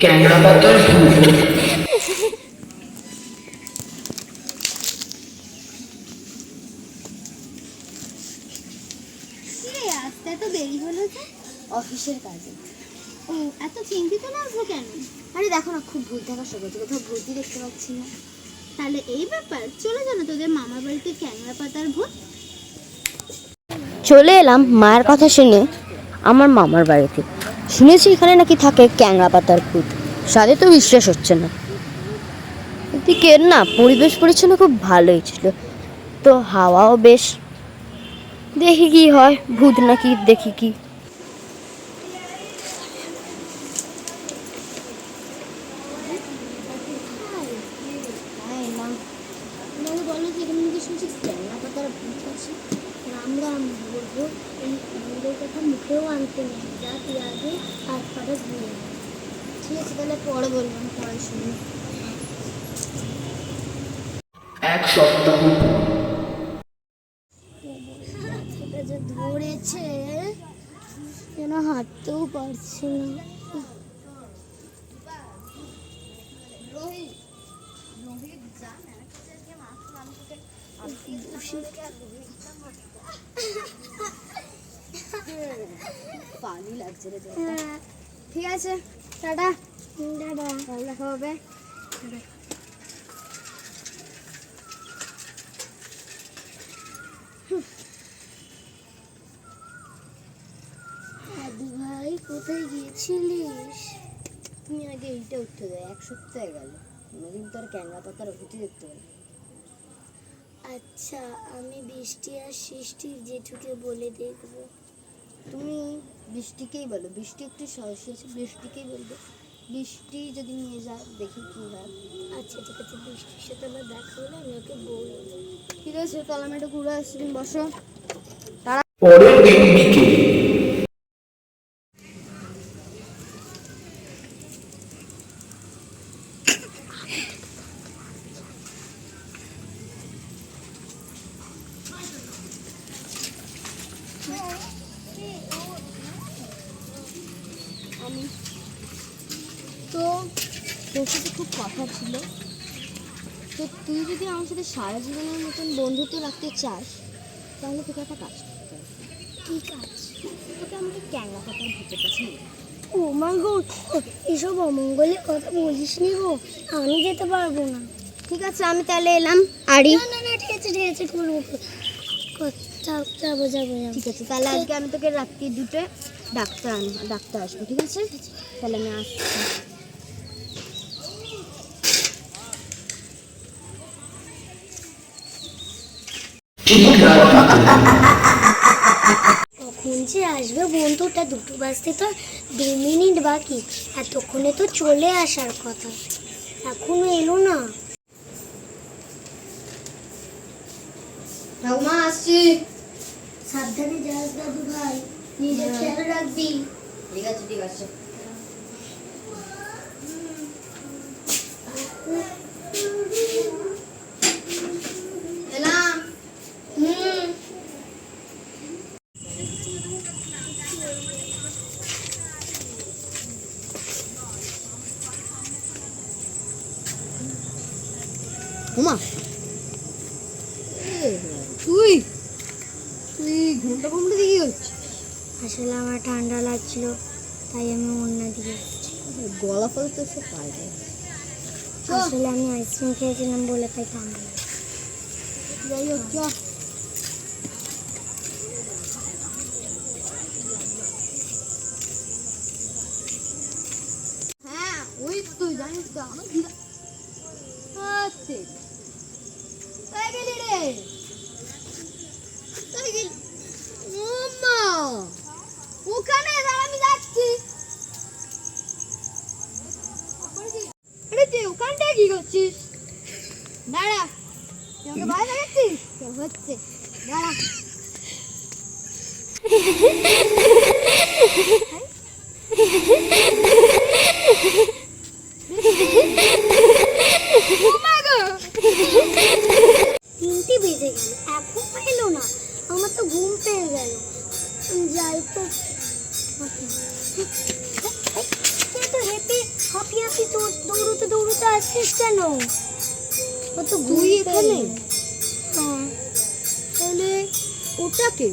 ক্যাংড়া পাতার ভূত। আজকে তো দেরি হলো যে? অফিসের কাজে। ও, এত চিন্তিত লাগছো কেন? আরে দেখো না, খুব ভূত দেখা শুরু করছে, কোথাও ভূতই দেখতে পাচ্ছি না। তাহলে এই ব্যাপার, চলে জানো তোদের মামার বাড়িতে ক্যাংড়া পাতার ভূত। চলে এলাম মায়ের কথা শুনে আমার মামার বাড়িতে। শুনেছি এখানে নাকি থাকে ক্যাংড়া পাতার ভূত, সাথে তো বিশ্বাস হচ্ছে না। এদিকে না পরিবেশ পরিচ্ছন্ন খুব ভালোই ছিল, তো হাওয়াও বেশ। দেখি কি হয়, ভূত নাকি দেখি কি। বলো যে এখানে নাকি শুনছি ক্যাংড়া পাতার ভূত আছে। রাম রাম বলবো, এই ভূতের কথা মুখেও আনতে নেই, যা তুই আগে হাত পাটা ধুয়ে। ঠিক আছে, তাহলে পরে বললাম, পরে শুনি। এক সপ্তাহ এটা যে ধরেছে, যেন হাঁটতেও পারছি না। পানি লাগছে রে। ঠিক আছে, টাটা। টাটা, ভালো দেখা হবে। দাদু ভাই, কোথায় গিয়েছিলিস? তুমি আগে এইটা উঠতে দেয়, এক সপ্তাহ গেল, কোনোদিন তোর ক্যাংড়া পাতার ভূতি দেখতে পারি। আচ্ছা, আমি বৃষ্টি আর সৃষ্টির জেঠুকে বলে দেখব। তুমি বৃষ্টিকেই বলো, বৃষ্টি একটু সাহসী আছে, বৃষ্টিকেই বলবে। বৃষ্টি যদি নিয়ে যায়, দেখি কি হয়। আচ্ছা ঠিক আছে, বৃষ্টির সাথে আমার দেখা হলে আমি ওকে বলবো। ঠিক আছে, তাহলে আমি একটু ঘুরে আসছি, তুমি বসো। পরের দিন বিকেল। আমি তো তোর সাথে খুব কথা ছিল, তো তুই যদি আমার সাথে সারা জীবনের মতন বন্ধুত্ব রাখতে চাস, তাহলে তোকে একটা কাজ করতে হবে। কী কাজ? তোকে আমাকে ক্যাংড়া পাতার ভূতের কাছে নিয়ে। ও মা গো, এসব অমঙ্গলের কথা বলিস নি গো, আমি যেতে পারবো না। ঠিক আছে, আমি তাহলে এলাম। আরে না না না, ঠিক আছে ঠিক আছে, করবো, যাবো যাবো। ঠিক আছে, তাহলে আজকে আমি তোকে রাত্রি 2টোয় ডাক্তার আসবো। ঠিক আছে, তাহলে আমি আসছি। কখন যে আসবে বন্ধুটা, 2টো বাজতে তো 2 মিনিট বাকি, এতক্ষণে তো চলে আসার কথা, এখনো এলো না। ঠাকুমা আসছি। সাবধানে যাস দাদু ভাই, নিজের খেয়াল রাখবি। ঠিক আছে ঠিক আছে। এলাম। হুমা, তুই ঘুমটা দিয়ে হচ্ছে? আসলে আমার ঠান্ডা লাগছিল, তাই আমি অন্য দিকে গলা ফল তো সে পাই। আসলে আমি আইসক্রিম খেয়েছিলাম বলে তাই ঠান্ডা। যাই হোক, চ। হ্যাঁ, ওই তুই জানিস তো আমার তাই গেলি রে, তাই গেলি ওখানে, আমি যাচ্ছি। আরে তুই ওখানটায় কি করছিস? দাঁড়া, তুই আমাকে ভয় দেখাচ্ছিস? হচ্ছে, দাঁড়া। তিনটে বেজে গেল, এখন এলো না, আমার তো ঘুম পেয়ে গেল। যাই তো, হ্যাপি হাঁপি হাঁপি তো দৌড়তে দৌড়তে আসছিস কেন? তো তুই এখানে? তাহলে ওটাকে